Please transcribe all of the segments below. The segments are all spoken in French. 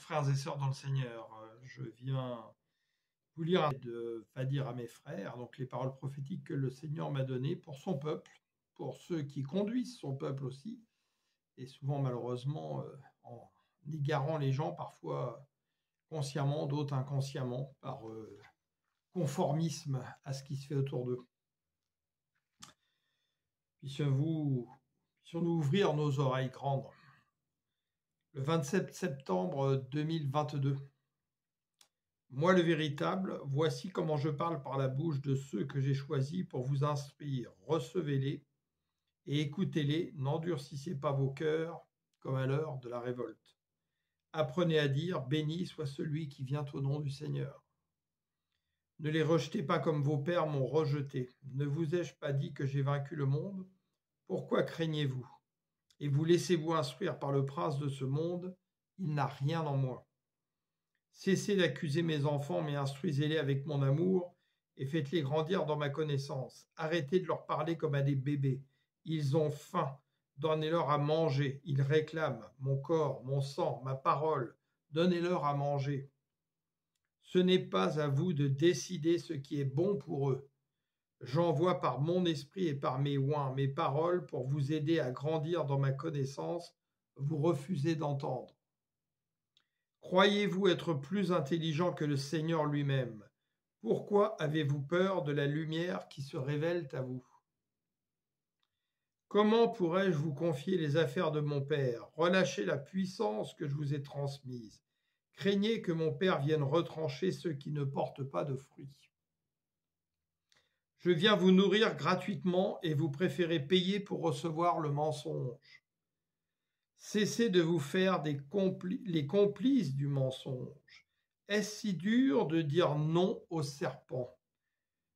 Frères et sœurs dans le Seigneur, je viens vous lire va dire à mes frères, donc les paroles prophétiques que le Seigneur m'a données pour son peuple, pour ceux qui conduisent son peuple aussi, et souvent malheureusement en égarant les gens, parfois consciemment, d'autres inconsciemment, par conformisme à ce qui se fait autour d'eux. Puissions-nous ouvrir nos oreilles grandes. Le 27 septembre 2022. Moi le véritable, voici comment je parle par la bouche de ceux que j'ai choisis pour vous instruire. Recevez-les et écoutez-les, n'endurcissez pas vos cœurs comme à l'heure de la révolte. Apprenez à dire, béni soit celui qui vient au nom du Seigneur. Ne les rejetez pas comme vos pères m'ont rejeté. Ne vous ai-je pas dit que j'ai vaincu le monde? Pourquoi craignez-vous? Et vous laissez-vous instruire par le prince de ce monde? Il n'a rien en moi. Cessez d'accuser mes enfants, mais instruisez-les avec mon amour et faites-les grandir dans ma connaissance. Arrêtez de leur parler comme à des bébés. Ils ont faim. Donnez-leur à manger. Ils réclament mon corps, mon sang, ma parole. Donnez-leur à manger. Ce n'est pas à vous de décider ce qui est bon pour eux. J'envoie par mon esprit et par mes oints mes paroles pour vous aider à grandir dans ma connaissance. Vous refusez d'entendre. Croyez-vous être plus intelligent que le Seigneur lui-même? Pourquoi avez-vous peur de la lumière qui se révèle à vous? Comment pourrais-je vous confier les affaires de mon Père? Relâchez la puissance que je vous ai transmise. Craignez que mon Père vienne retrancher ceux qui ne portent pas de fruits. Je viens vous nourrir gratuitement et vous préférez payer pour recevoir le mensonge. Cessez de vous faire les complices du mensonge. Est-ce si dur de dire non au serpent?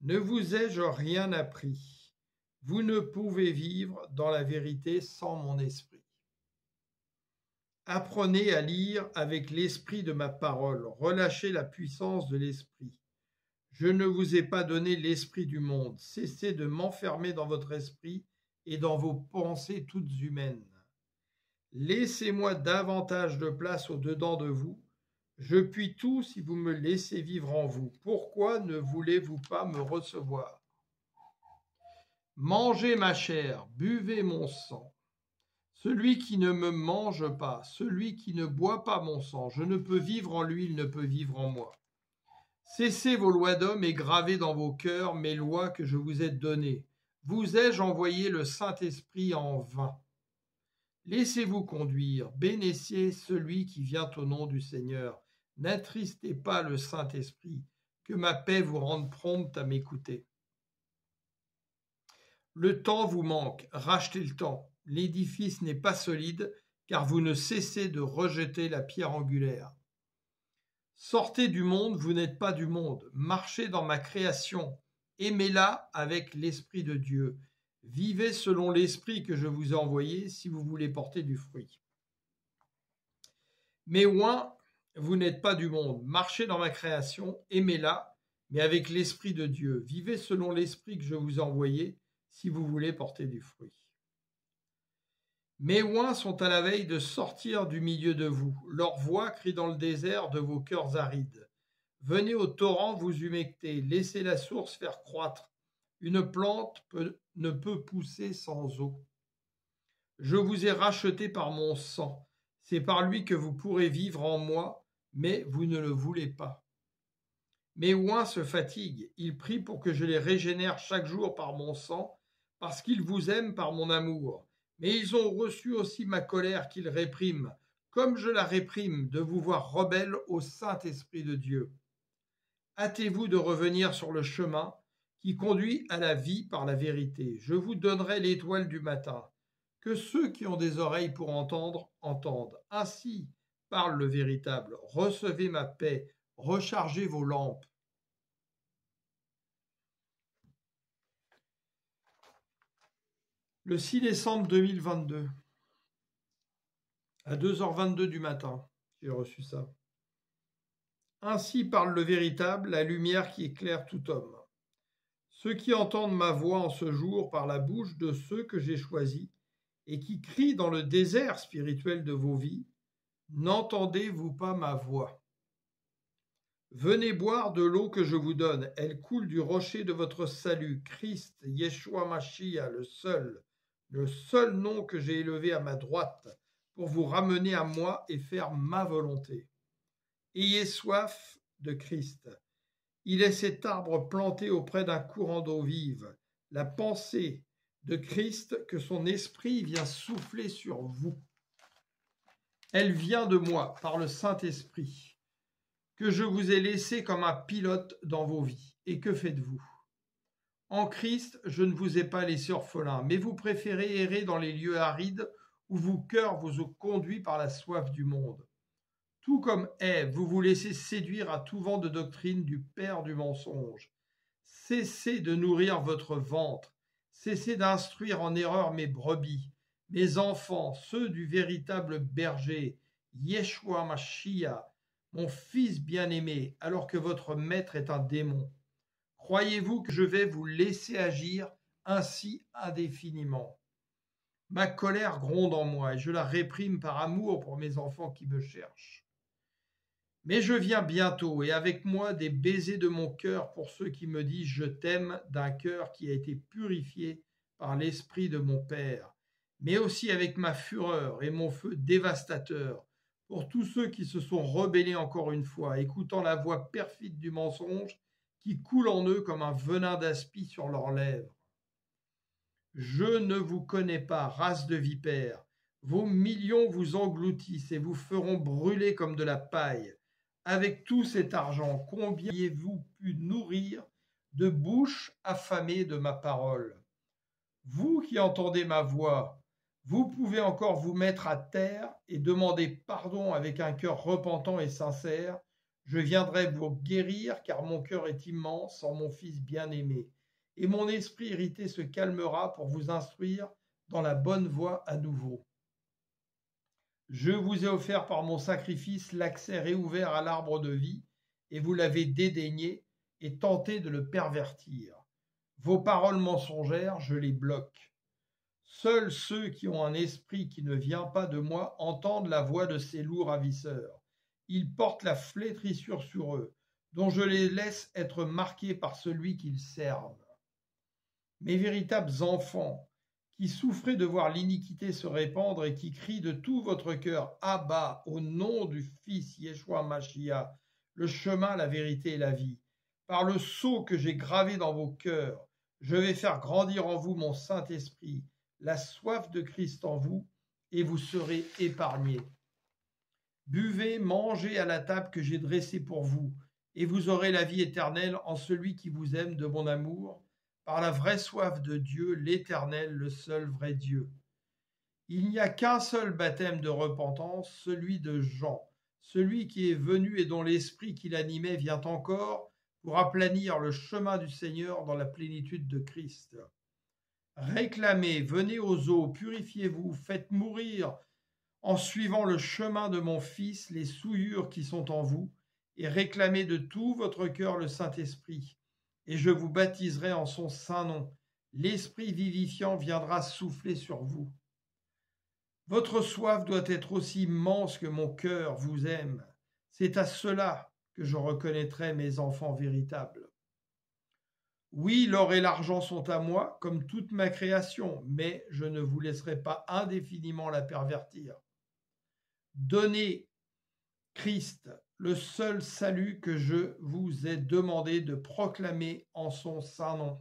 Ne vous ai-je rien appris? Vous ne pouvez vivre dans la vérité sans mon esprit. Apprenez à lire avec l'esprit de ma parole. Relâchez la puissance de l'esprit. Je ne vous ai pas donné l'esprit du monde. Cessez de m'enfermer dans votre esprit et dans vos pensées toutes humaines. Laissez-moi davantage de place au-dedans de vous. Je puis tout si vous me laissez vivre en vous. Pourquoi ne voulez-vous pas me recevoir? Mangez ma chair, buvez mon sang. Celui qui ne me mange pas, celui qui ne boit pas mon sang, je ne peux vivre en lui, il ne peut vivre en moi. Cessez vos lois d'homme et gravez dans vos cœurs mes lois que je vous ai données. Vous ai-je envoyé le Saint-Esprit en vain? Laissez-vous conduire, bénissez celui qui vient au nom du Seigneur. N'attristez pas le Saint-Esprit, que ma paix vous rende prompte à m'écouter. Le temps vous manque, rachetez le temps. L'édifice n'est pas solide, car vous ne cessez de rejeter la pierre angulaire. Sortez du monde, vous n'êtes pas du monde. Marchez dans ma création, aimez-la avec l'Esprit de Dieu. Vivez selon l'esprit que je vous ai envoyé si vous voulez porter du fruit. Mes oints, vous n'êtes pas du monde. Marchez dans ma création, aimez-la, mais avec l'esprit de Dieu. Vivez selon l'esprit que je vous ai envoyé si vous voulez porter du fruit. Mes oints sont à la veille de sortir du milieu de vous. Leur voix crie dans le désert de vos cœurs arides. Venez au torrent vous humecter, laissez la source faire croître. Une plante ne peut pousser sans eau. Je vous ai racheté par mon sang. C'est par lui que vous pourrez vivre en moi, mais vous ne le voulez pas. Mes oints se fatiguent. Ils prient pour que je les régénère chaque jour par mon sang, parce qu'ils vous aiment par mon amour. Mais ils ont reçu aussi ma colère qu'ils répriment, comme je la réprime de vous voir rebelle au Saint-Esprit de Dieu. Hâtez-vous de revenir sur le chemin qui conduit à la vie par la vérité. Je vous donnerai l'étoile du matin. Que ceux qui ont des oreilles pour entendre, entendent. Ainsi parle le véritable. Recevez ma paix, rechargez vos lampes. Le 6 décembre 2022, à 2h22 du matin, j'ai reçu ça. Ainsi parle le véritable, la lumière qui éclaire tout homme. Ceux qui entendent ma voix en ce jour par la bouche de ceux que j'ai choisis et qui crient dans le désert spirituel de vos vies, N'entendez-vous pas ma voix? Venez boire de l'eau que je vous donne, elle coule du rocher de votre salut, Christ, Yeshua Mashiach, le seul nom que j'ai élevé à ma droite, pour vous ramener à moi et faire ma volonté. Ayez soif de Christ. Il est cet arbre planté auprès d'un courant d'eau vive, la pensée de Christ que son esprit vient souffler sur vous. Elle vient de moi par le Saint-Esprit, que je vous ai laissé comme un pilote dans vos vies. Et que faites-vous? En Christ, je ne vous ai pas laissé orphelin, mais vous préférez errer dans les lieux arides où vos cœurs vous ont conduit par la soif du monde. Tout comme Ève, vous vous laissez séduire à tout vent de doctrine du père du mensonge. Cessez de nourrir votre ventre, cessez d'instruire en erreur mes brebis, mes enfants, ceux du véritable berger, Yeshua Mashiach, mon fils bien-aimé, alors que votre maître est un démon. Croyez-vous que je vais vous laisser agir ainsi indéfiniment? Ma colère gronde en moi et je la réprime par amour pour mes enfants qui me cherchent. Mais je viens bientôt et avec moi des baisers de mon cœur pour ceux qui me disent je t'aime d'un cœur qui a été purifié par l'esprit de mon Père, mais aussi avec ma fureur et mon feu dévastateur pour tous ceux qui se sont rebellés encore une fois, écoutant la voix perfide du mensonge qui coule en eux comme un venin d'aspi sur leurs lèvres. Je ne vous connais pas, race de vipères. Vos millions vous engloutissent et vous feront brûler comme de la paille. Avec tout cet argent, combien avez-vous pu nourrir de bouches affamées de ma parole? Vous qui entendez ma voix, vous pouvez encore vous mettre à terre et demander pardon avec un cœur repentant et sincère. Je viendrai vous guérir car mon cœur est immense en mon Fils bien-aimé. Et mon esprit irrité se calmera pour vous instruire dans la bonne voie à nouveau. Je vous ai offert par mon sacrifice l'accès réouvert à l'arbre de vie, et vous l'avez dédaigné et tenté de le pervertir. Vos paroles mensongères, je les bloque. Seuls ceux qui ont un esprit qui ne vient pas de moi entendent la voix de ces loups ravisseurs. Ils portent la flétrissure sur eux, dont je les laisse être marqués par celui qu'ils servent. Mes véritables enfants, qui souffrez de voir l'iniquité se répandre et qui crient de tout votre cœur, Abba, au nom du Fils Yeshua Mashiach, le chemin, la vérité et la vie. Par le sceau que j'ai gravé dans vos cœurs, je vais faire grandir en vous mon Saint-Esprit, la soif de Christ en vous, et vous serez épargnés. Buvez, mangez à la table que j'ai dressée pour vous, et vous aurez la vie éternelle en celui qui vous aime de mon amour, par la vraie soif de Dieu, l'Éternel, le seul vrai Dieu. Il n'y a qu'un seul baptême de repentance, celui de Jean, celui qui est venu et dont l'esprit qui l'animait vient encore pour aplanir le chemin du Seigneur dans la plénitude de Christ. Réclamez, venez aux eaux, purifiez-vous, faites mourir en suivant le chemin de mon Fils les souillures qui sont en vous, et réclamez de tout votre cœur le Saint-Esprit. Et je vous baptiserai en son saint nom. L'Esprit vivifiant viendra souffler sur vous. Votre soif doit être aussi immense que mon cœur vous aime. C'est à cela que je reconnaîtrai mes enfants véritables. Oui, l'or et l'argent sont à moi, comme toute ma création, mais je ne vous laisserai pas indéfiniment la pervertir. Donnez Christ, le seul salut que je vous ai demandé de proclamer en son saint nom.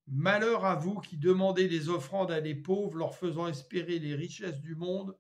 Malheur à vous qui demandez des offrandes à des pauvres, leur faisant espérer les richesses du monde,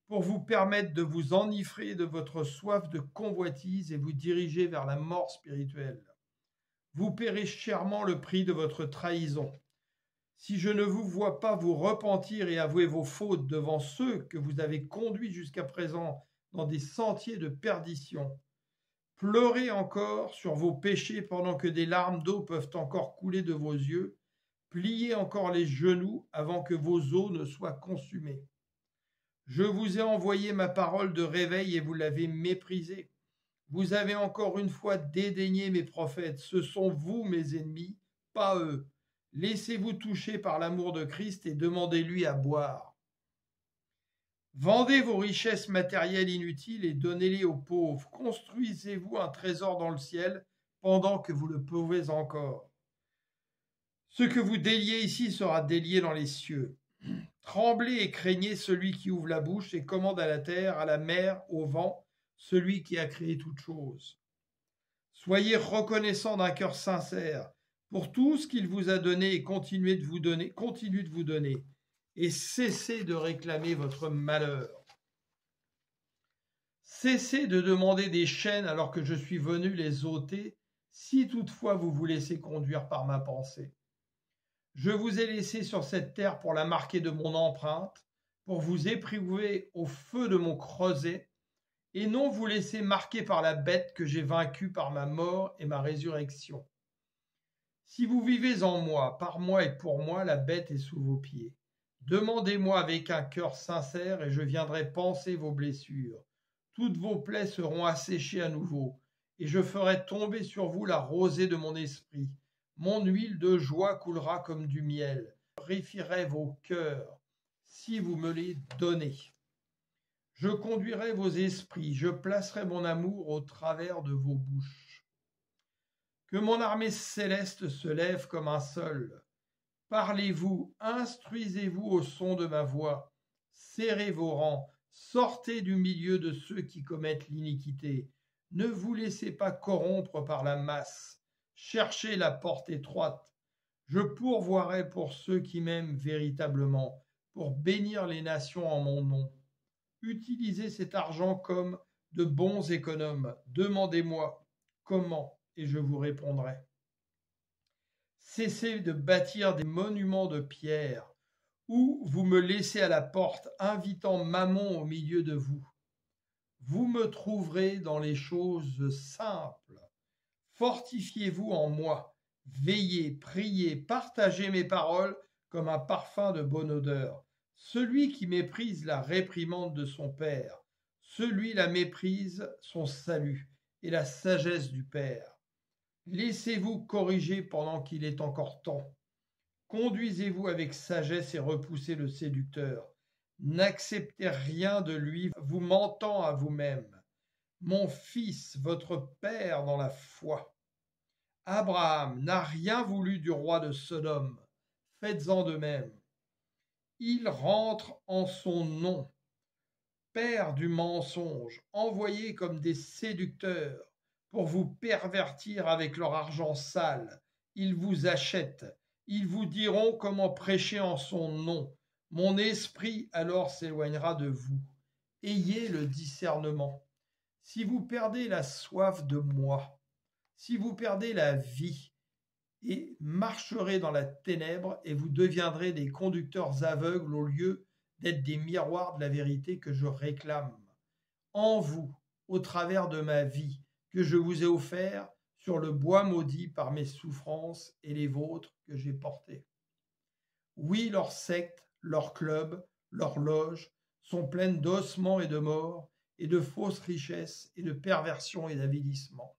pour vous permettre de vous enivrer de votre soif de convoitise et vous diriger vers la mort spirituelle. Vous paierez chèrement le prix de votre trahison. Si je ne vous vois pas vous repentir et avouer vos fautes devant ceux que vous avez conduits jusqu'à présent dans des sentiers de perdition, pleurez encore sur vos péchés pendant que des larmes d'eau peuvent encore couler de vos yeux, pliez encore les genoux avant que vos os ne soient consumés. Je vous ai envoyé ma parole de réveil et vous l'avez méprisée. Vous avez encore une fois dédaigné mes prophètes. Ce sont vous mes ennemis, pas eux. Laissez-vous toucher par l'amour de Christ et demandez-lui à boire. Vendez vos richesses matérielles inutiles et donnez-les aux pauvres. Construisez-vous un trésor dans le ciel pendant que vous le pouvez encore. Ce que vous déliez ici sera délié dans les cieux. Tremblez et craignez celui qui ouvre la bouche et commande à la terre, à la mer, au vent, celui qui a créé toutes choses. Soyez reconnaissants d'un cœur sincère pour tout ce qu'il vous a donné et continue de vous donner, et cessez de réclamer votre malheur. Cessez de demander des chaînes alors que je suis venu les ôter, si toutefois vous vous laissez conduire par ma pensée. Je vous ai laissé sur cette terre pour la marquer de mon empreinte, pour vous éprouver au feu de mon creuset, et non vous laisser marquer par la bête que j'ai vaincue par ma mort et ma résurrection. Si vous vivez en moi, par moi et pour moi, la bête est sous vos pieds. Demandez-moi avec un cœur sincère et je viendrai panser vos blessures. Toutes vos plaies seront asséchées à nouveau, et je ferai tomber sur vous la rosée de mon esprit. Mon huile de joie coulera comme du miel. Je purifierai vos cœurs, si vous me les donnez. Je conduirai vos esprits, je placerai mon amour au travers de vos bouches. Que mon armée céleste se lève comme un sol. Parlez-vous, instruisez-vous au son de ma voix. Serrez vos rangs, sortez du milieu de ceux qui commettent l'iniquité. Ne vous laissez pas corrompre par la masse. Cherchez la porte étroite. Je pourvoirai pour ceux qui m'aiment véritablement, pour bénir les nations en mon nom. Utilisez cet argent comme de bons économes. Demandez-moi comment et je vous répondrai. Cessez de bâtir des monuments de pierre, ou vous me laissez à la porte, invitant Mammon au milieu de vous. Vous me trouverez dans les choses simples. Fortifiez-vous en moi. Veillez, priez, partagez mes paroles comme un parfum de bonne odeur. Celui qui méprise la réprimande de son père, celui-là méprise son salut et la sagesse du Père. Laissez-vous corriger pendant qu'il est encore temps. Conduisez-vous avec sagesse et repoussez le séducteur. N'acceptez rien de lui, vous mentant à vous-même. Mon fils, votre père dans la foi. Abraham n'a rien voulu du roi de Sodome. Faites-en de même. Il rentre en son nom. Père du mensonge, envoyés comme des séducteurs pour vous pervertir avec leur argent sale. Ils vous achètent. Ils vous diront comment prêcher en son nom. Mon esprit alors s'éloignera de vous. Ayez le discernement. Si vous perdez la soif de moi, si vous perdez la vie, et marcherez dans la ténèbre, et vous deviendrez des conducteurs aveugles au lieu d'être des miroirs de la vérité que je réclame. En vous, au travers de ma vie, que je vous ai offert sur le bois maudit par mes souffrances et les vôtres que j'ai portées. Oui, leurs sectes, leurs clubs, leurs loges sont pleines d'ossements et de morts, et de fausses richesses, et de perversion et d'avilissement.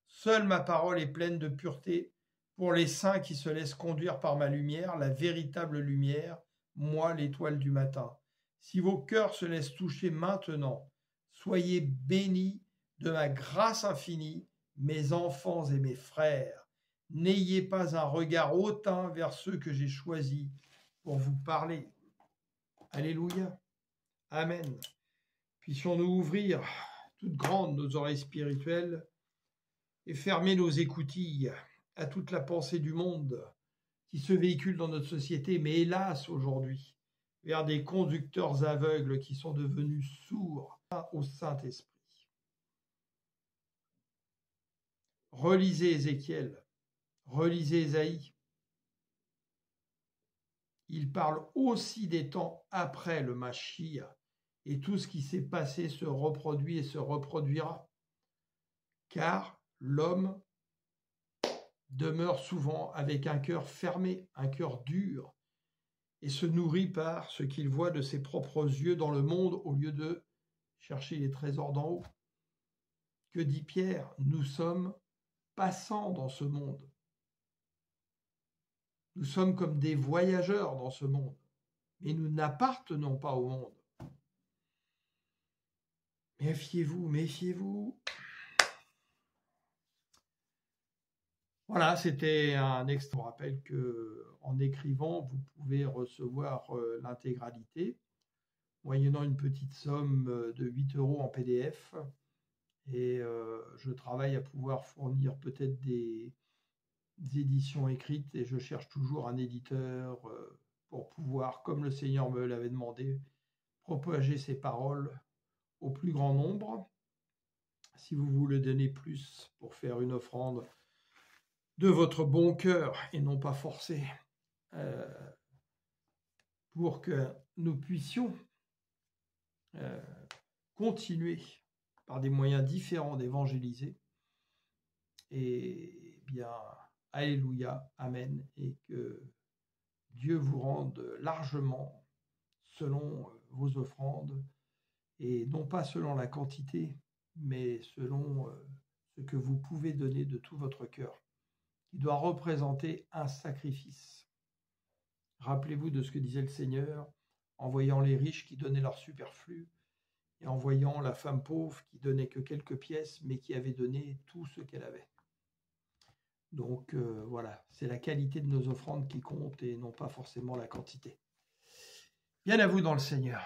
Seule ma parole est pleine de pureté pour les saints qui se laissent conduire par ma lumière, la véritable lumière, moi l'étoile du matin. Si vos cœurs se laissent toucher maintenant, soyez bénis de ma grâce infinie, mes enfants et mes frères. N'ayez pas un regard hautain vers ceux que j'ai choisis pour vous parler. Alléluia. Amen. Puissions-nous ouvrir toutes grandes nos oreilles spirituelles et fermer nos écoutilles à toute la pensée du monde qui se véhicule dans notre société, mais hélas aujourd'hui, vers des conducteurs aveugles qui sont devenus sourds au Saint-Esprit. Relisez Ézéchiel, relisez Ésaïe. Il parle aussi des temps après le Mashiach, et tout ce qui s'est passé se reproduit et se reproduira, car l'homme demeure souvent avec un cœur fermé, un cœur dur, et se nourrit par ce qu'il voit de ses propres yeux dans le monde au lieu de chercher les trésors d'en haut. Que dit Pierre? Nous sommes passants dans ce monde. Nous sommes comme des voyageurs dans ce monde, mais nous n'appartenons pas au monde. Méfiez-vous, méfiez-vous. Voilà, c'était un extrait. Je vous rappelle qu'en écrivant, vous pouvez recevoir l'intégralité, moyennant une petite somme de 8 € en PDF. Et je travaille à pouvoir fournir peut-être des éditions écrites et je cherche toujours un éditeur pour pouvoir, comme le Seigneur me l'avait demandé, propager ses paroles au plus grand nombre. Si vous voulez donner plus pour faire une offrande de votre bon cœur et non pas forcé, pour que nous puissions continuer par des moyens différents d'évangéliser, et bien, alléluia, amen, et que Dieu vous rende largement selon vos offrandes, et non pas selon la quantité, mais selon ce que vous pouvez donner de tout votre cœur, qui doit représenter un sacrifice. Rappelez-vous de ce que disait le Seigneur, en voyant les riches qui donnaient leur superflu, et en voyant la femme pauvre qui donnait que quelques pièces, mais qui avait donné tout ce qu'elle avait. Donc voilà, c'est la qualité de nos offrandes qui compte et non pas forcément la quantité. Bien à vous dans le Seigneur.